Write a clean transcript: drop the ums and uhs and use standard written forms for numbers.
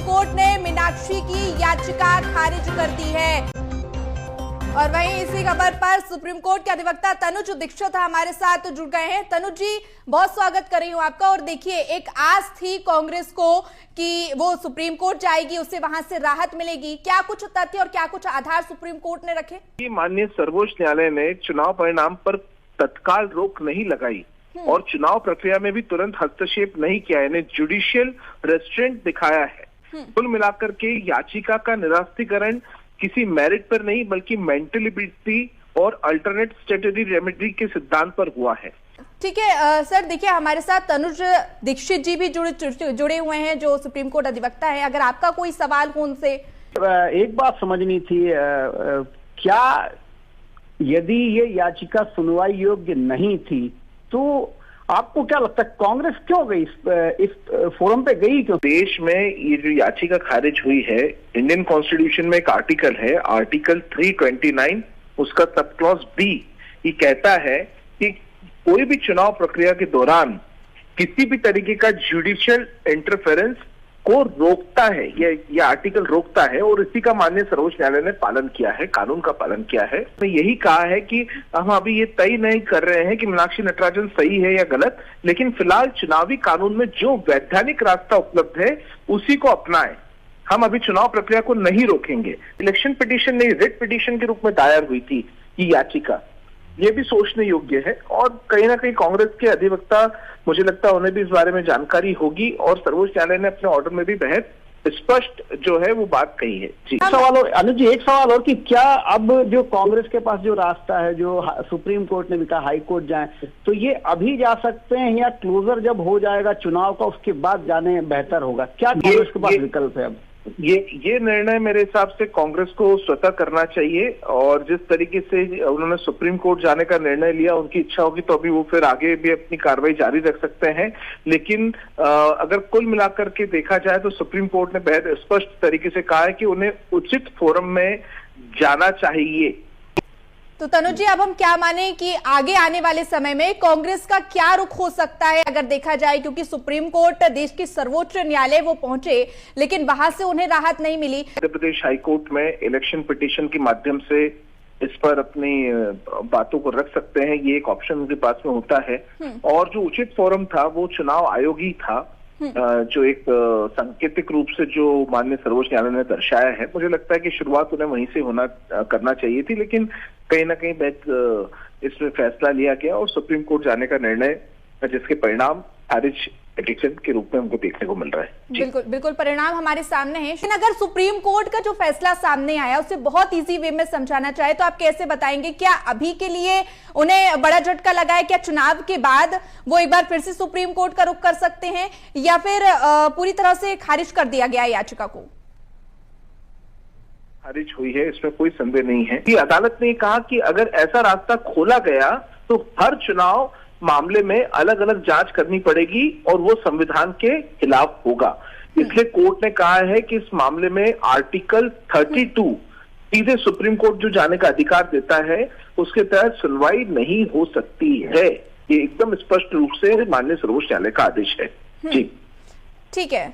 Court ने मीनाक्षी की याचिका खारिज कर दी है। और वहीं इसी खबर पर सुप्रीम कोर्ट के अधिवक्ता तनुज दीक्षित हमारे साथ जुड़ गए हैं। तनुज जी, बहुत स्वागत कर रही हूं आपका। और देखिए, एक आस थी कांग्रेस को कि वो सुप्रीम कोर्ट जाएगी, उससे वहां से राहत मिलेगी। क्या कुछ तथ्य और क्या कुछ आधार सुप्रीम कोर्ट ने रखे? माननीय सर्वोच्च न्यायालय ने चुनाव परिणाम पर तत्काल रोक नहीं लगाई और चुनाव प्रक्रिया में भी तुरंत हस्तक्षेप नहीं किया, यानी जुडिशियल रेस्ट्रेंट दिखाया है। कुल मिलाकर के याचिका का निरास्तीकरण किसी मेरिट पर नहीं बल्कि मेंटलिबिलिटी और अल्टरनेट स्टैट्यूटरी रेमेडी के सिद्धांत पर हुआ है। ठीक है सर, देखिए हमारे साथ तनुज दीक्षित जी भी जुड़े हुए हैं जो सुप्रीम कोर्ट अधिवक्ता है। अगर आपका कोई सवाल हो उनसे। एक बात समझनी थी, क्या यदि ये याचिका सुनवाई योग्य नहीं थी तो आपको क्या लगता है कांग्रेस क्यों गई इस फोरम पे गई क्यों? देश में ये जो याचिका खारिज हुई है, इंडियन कॉन्स्टिट्यूशन में एक आर्टिकल है, आर्टिकल 329, उसका सब क्लॉज बी, ये कहता है कि कोई भी चुनाव प्रक्रिया के दौरान किसी भी तरीके का जुडिशियल इंटरफेरेंस को रोकता है, ये आर्टिकल रोकता है। और इसी का माननीय सर्वोच्च न्यायालय ने पालन किया है, कानून का पालन किया है। तो यही कहा है कि हम अभी ये तय नहीं कर रहे हैं कि मीनाक्षी नटराजन सही है या गलत, लेकिन फिलहाल चुनावी कानून में जो वैधानिक रास्ता उपलब्ध है उसी को अपनाएं। हम अभी चुनाव प्रक्रिया को नहीं रोकेंगे। इलेक्शन पिटीशन नहीं, रिट पिटीशन के रूप में दायर हुई थी ये याचिका, ये भी सोचने योग्य है। और कहीं ना कहीं कांग्रेस के अधिवक्ता, मुझे लगता है उन्हें भी इस बारे में जानकारी होगी और सर्वोच्च न्यायालय ने अपने ऑर्डर में भी बेहद स्पष्ट जो है वो बात कही है। जी सवाल और अनुज जी, एक सवाल और कि क्या अब जो कांग्रेस के पास जो रास्ता है, जो सुप्रीम कोर्ट ने भी कहा हाई कोर्ट जाए, तो ये अभी जा सकते हैं या क्लोजर जब हो जाएगा चुनाव का उसके बाद जाने बेहतर होगा? क्या कांग्रेस के पास विकल्प है अब? ये निर्णय मेरे हिसाब से कांग्रेस को स्वतः करना चाहिए। और जिस तरीके से उन्होंने सुप्रीम कोर्ट जाने का निर्णय लिया, उनकी इच्छा होगी तो अभी वो फिर आगे भी अपनी कार्रवाई जारी रख सकते हैं। लेकिन अगर कुल मिलाकर के देखा जाए तो सुप्रीम कोर्ट ने बेहद स्पष्ट तरीके से कहा है कि उन्हें उचित फोरम में जाना चाहिए। तो तनुज जी, अब हम क्या माने कि आगे आने वाले समय में कांग्रेस का क्या रुख हो सकता है अगर देखा जाए, क्योंकि सुप्रीम कोर्ट देश की सर्वोच्च न्यायालय वो पहुंचे लेकिन वहां से उन्हें राहत नहीं मिली। मध्य प्रदेश हाईकोर्ट में इलेक्शन पिटीशन के माध्यम से इस पर अपनी बातों को रख सकते हैं, ये एक ऑप्शन उनके पास में होता है। और जो उचित फोरम था वो चुनाव आयोग ही था, जो एक सांकेतिक रूप से जो माननीय सर्वोच्च न्यायालय ने दर्शाया है। मुझे लगता है कि शुरुआत उन्हें वहीं से करना चाहिए थी, लेकिन कहीं ना कहीं इसमें फैसला लिया गया और सुप्रीम कोर्ट जाने का निर्णय, जिसके परिणाम खारिज पिटीशन के रूप में हमको देखने को मिल रहा है। बिल्कुल बिल्कुल, परिणाम हमारे सामने है। लेकिन अगर सुप्रीम कोर्ट का जो फैसला सामने आया उसे बहुत इजी वे में समझाना चाहे तो आप कैसे बताएंगे? क्या अभी के लिए उन्हें बड़ा झटका लगा है? क्या चुनाव के बाद वो एक बार फिर से सुप्रीम कोर्ट का रुख कर सकते हैं या फिर पूरी तरह से खारिज कर दिया गया याचिका को? खारिज हुई है, इसमें कोई संदेह नहीं है कि अदालत ने कहा कि अगर ऐसा रास्ता खोला गया तो हर चुनाव मामले में अलग अलग जांच करनी पड़ेगी और वो संविधान के खिलाफ होगा। इसलिए कोर्ट ने कहा है कि इस मामले में आर्टिकल 32 सीधे सुप्रीम कोर्ट जो जाने का अधिकार देता है उसके तहत सुनवाई नहीं हो सकती है। ये एकदम स्पष्ट रूप से माननीय सर्वोच्च न्यायालय का आदेश है। जी ठीक है।